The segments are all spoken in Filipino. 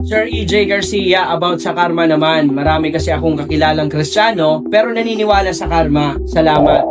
Sir EJ Garcia, about sa karma naman. Marami kasi akong kakilalang Kristiyano pero naniniwala sa karma. Salamat.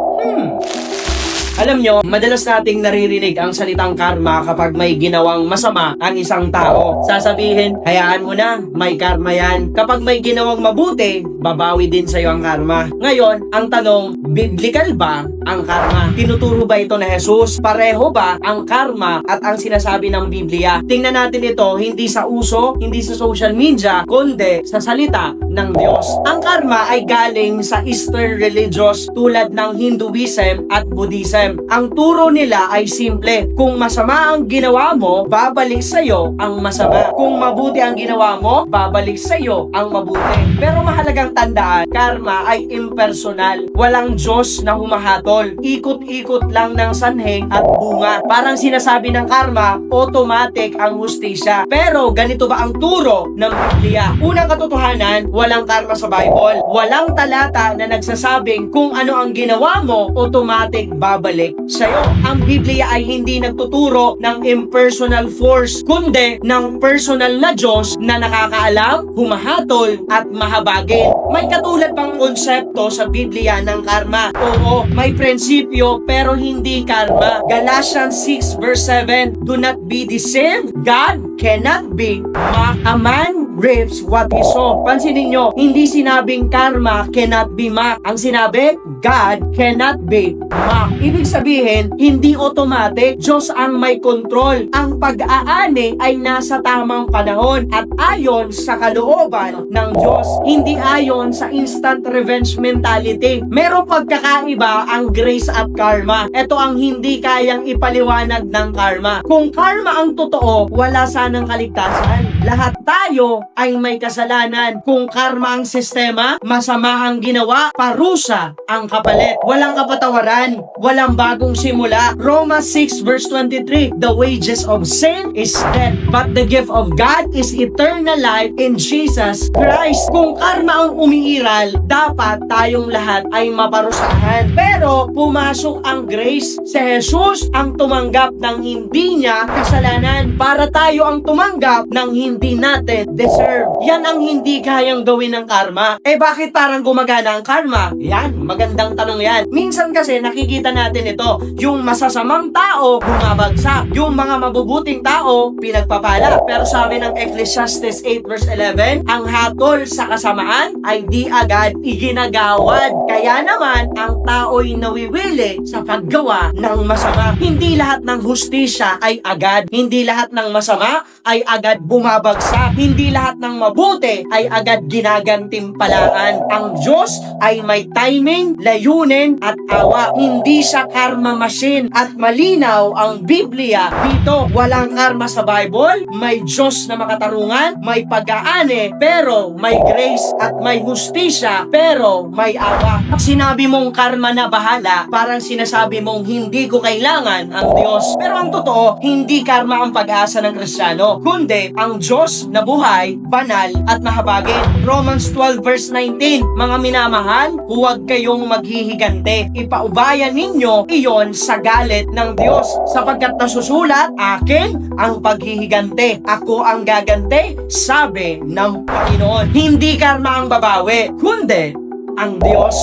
Alam nyo, madalas nating naririnig ang salitang karma kapag may ginawang masama ang isang tao. Sasabihin, hayaan mo na, may karma yan. Kapag may ginawang mabuti, babawi din sa'yo ang karma. Ngayon, ang tanong, biblical ba ang karma? Tinuturo ba ito na Jesus? Pareho ba ang karma at ang sinasabi ng Biblia? Tingnan natin ito, hindi sa uso, hindi sa social media, kundi sa salita ng Diyos. Ang karma ay galing sa Eastern religious tulad ng Hinduism at Buddhism. Ang turo nila ay simple. Kung masama ang ginawa mo, babalik sa'yo ang masama. Kung mabuti ang ginawa mo, babalik sa'yo ang mabuti. Pero mahalagang tandaan, karma ay impersonal. Walang Diyos na humahatol. Ikot-ikot lang ng sanheng at bunga. Parang sinasabi ng karma, automatic ang hustisya. Pero ganito ba ang turo ng Biblia? Unang katotohanan, walang karma sa Bible. Walang talata na nagsasabing kung ano ang ginawa mo, automatic babalik sa'yo. Ang Biblia ay hindi nagtuturo ng impersonal force, kundi ng personal na Diyos na nakakaalam, humahatol, at mahabagin. May katulad pang konsepto sa Biblia ng karma. Oo, may prinsipyo pero hindi karma. Galatians 6 verse 7, do not be deceived. God cannot be mocked. A man reaps what he sow. Pansinin nyo, hindi sinabing karma cannot be mocked. Ang sinabi, God cannot be mocked. Ibig sabihin, hindi automatic, Diyos ang may control. Ang pag-aani ay nasa tamang panahon at ayon sa kalooban ng Diyos, hindi ayon sa instant revenge mentality. Merong pagkakaiba ang grace at karma. Ito ang hindi kayang ipaliwanag ng karma. Kung karma ang totoo, wala sanang kaligtasan. Lahat tayo ay may kasalanan. Kung karma ang sistema, masama ang ginawa, parusa ang kapalit. Walang kapatawaran, walang bagong simula. Romans 6 verse 23, the wages of sin is death, but the gift of God is eternal life in Jesus Christ. Kung karma ang umiiral, dapat tayong lahat ay maparusahan. Pero pumasok ang grace. Si Jesus ang tumanggap ng hindi niya kasalanan para tayo ang tumanggap ng hindi natin deserve. Yan ang hindi kayang gawin ng karma. Bakit parang gumagana ang karma? Yan, magandang tanong yan. Minsan kasi nakikita natin ito, yung masasamang tao bumabagsak, yung mga mabubuting tao pinagpapala. Pero sabi ng Ecclesiastes 8 verse 11, ang hatol sa kasamaan ay di agad iginagawad. Kaya naman ang tao'y nawiwili sa paggawa ng masama. Hindi lahat ng hustisya ay agad. Hindi lahat ng masama ay agad bumabagsak. Hindi lahat ng mabuti ay agad ginagantimpalaan. Ang Diyos ay may timing, layunin at awa. Hindi siya karma machine. At malinaw ang Biblia dito. Walang karma sa Bible. May Diyos na makatarungan, may pag-aani, pero may grace at may hustisya, pero may awa. Sinabi mong karma na bahala, parang sinasabi mong hindi ko kailangan ang Diyos. Pero ang totoo, hindi karma ang pag-asa ng Kristiyano, kundi ang Diyos na buhay, banal at mahabagin. Romans 12 verse 19, mga minamahal, huwag kayong maghihigante. Ipaubayan ninyo iyon sa galit ng Diyos, sapagkat nasusulat, akin ang paghihigante. Ako ang gagante, sabi ng Panginoon. Hindi karma ang babawi, kundi ang Diyos.